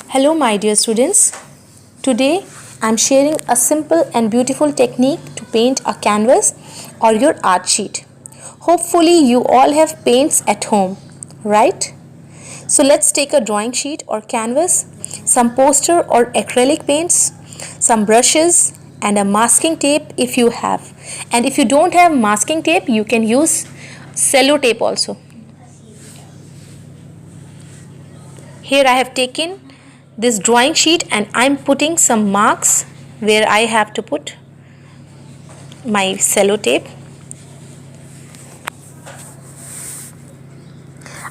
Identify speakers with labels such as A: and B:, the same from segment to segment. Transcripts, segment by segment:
A: Hello my dear students. Today I am sharing a simple and beautiful technique to paint a canvas or your art sheet. Hopefully you all have paints at home, right? So let's take a drawing sheet or canvas, some poster or acrylic paints, some brushes and a masking tape if you have. And if you don't have masking tape, you can use cello tape also. Here I have taken this drawing sheet and I'm putting some marks where I have to put my cello tape.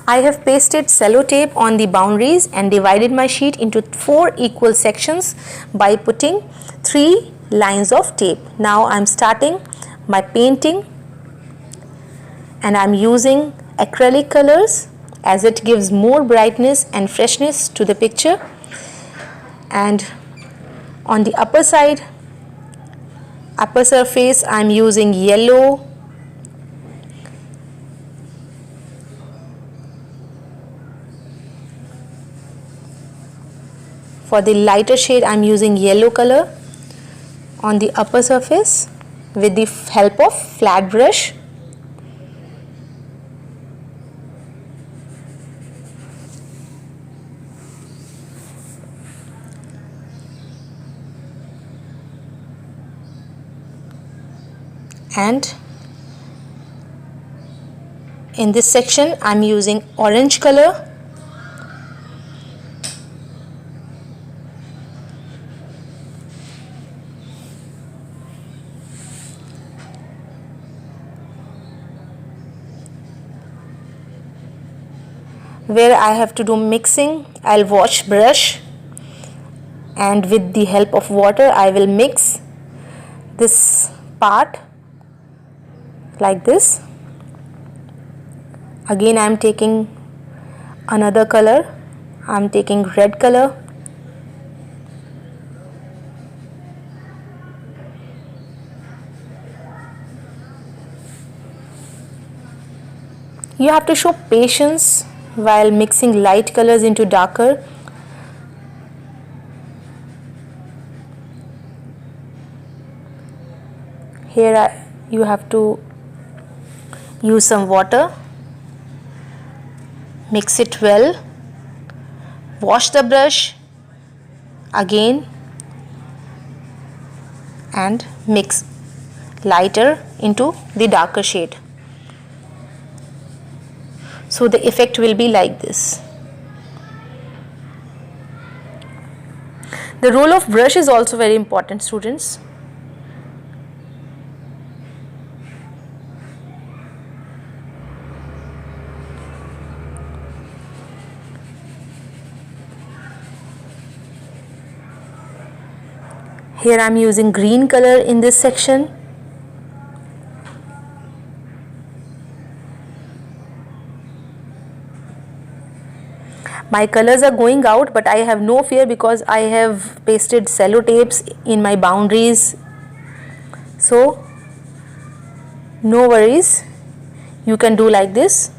A: I have pasted cello tape on the boundaries and divided my sheet into 4 equal sections by putting 3 lines of tape. Now I'm starting my painting and I'm using acrylic colors as it gives more brightness and freshness to the picture. And on the upper surface I'm using yellow, for the lighter shade I'm using yellow color on the upper surface with the help of flat brush. And in this section I'm using orange color, where I have to do mixing. I'll wash brush and with the help of water I will mix this part like this. Again I am taking another color, I am taking red color. You have to show patience while mixing light colors into darker. Here you have to use some water, mix it well, wash the brush again and mix lighter into the darker shade. So the effect will be like this. The role of brush is also very important, students. Here I am using green color in this section. My colors are going out, but I have no fear because I have pasted cello tapes in my boundaries. So no worries, you can do like this.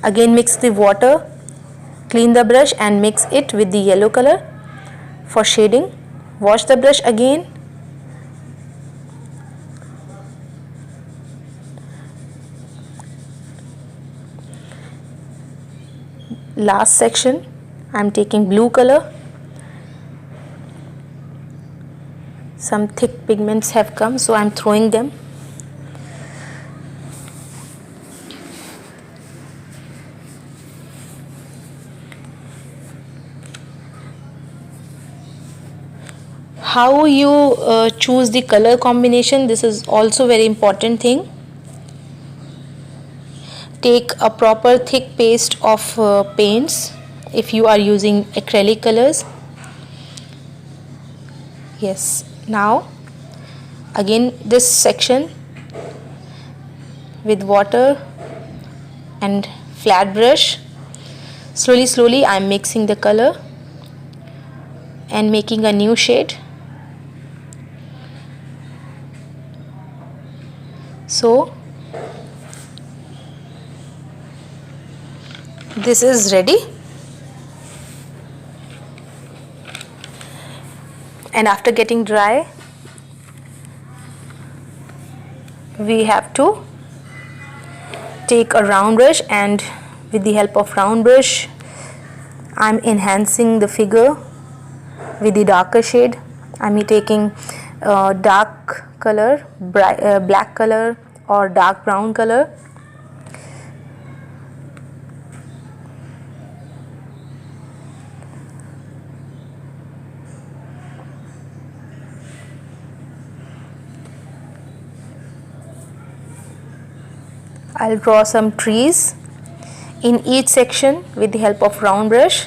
A: Again mix the water, clean the brush and mix it with the yellow color for shading. Wash the brush again. Last section I am taking blue color. Some thick pigments have come, so I am throwing them. How you choose the color combination, this is also very important thing. Take a proper thick paste of paints if you are using acrylic colors. Yes, now again this section with water and flat brush, slowly I am mixing the color and making a new shade. So this is ready. And after getting dry, we have to take a round brush, and with the help of round brush I'm enhancing the figure with the darker shade. I'm taking dark color, black color or dark brown color. I'll draw some trees in each section with the help of round brush.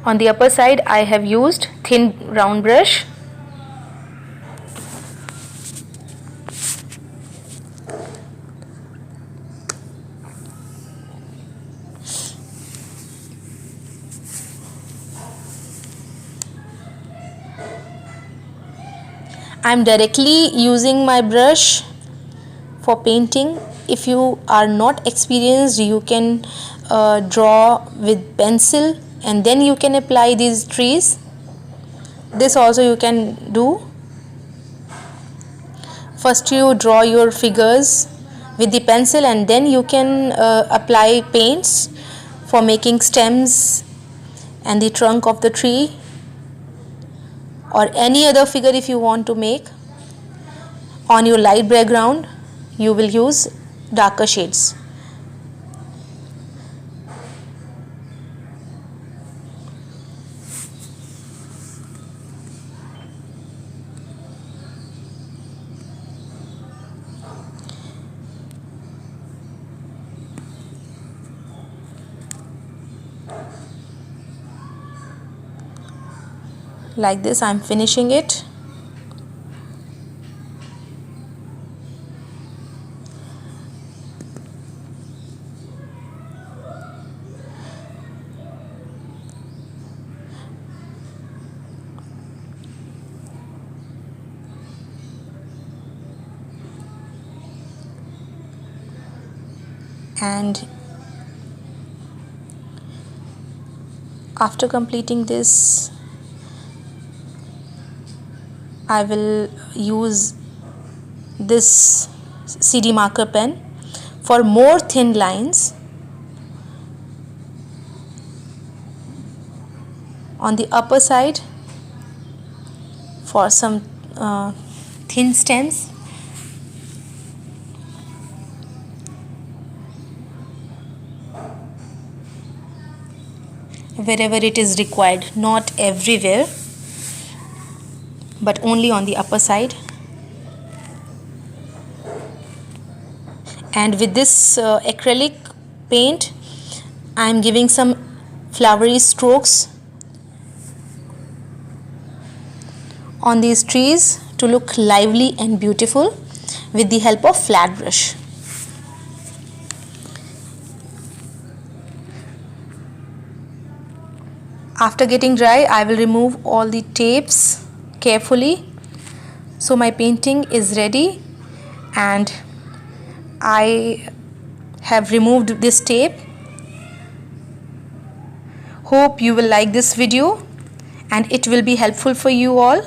A: On the upper side I have used thin round brush. I'm directly using my brush for painting. If you are not experienced, you can draw with pencil and then you can apply these trees. This also you can do. First you draw your figures with the pencil and then you can apply paints for making stems and the trunk of the tree or any other figure if you want to make. On your light background you will use darker shades. Like this I'm finishing it. And after completing this I will use this CD marker pen for more thin lines on the upper side for some thin stems. Wherever it is required, not everywhere, but only on the upper side. And with this acrylic paint I am giving some flowery strokes on these trees to look lively and beautiful with the help of flat brush. After getting dry I will remove all the tapes carefully. So my painting is ready and I have removed this tape. Hope you will like this video and it will be helpful for you all.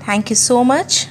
A: Thank you so much.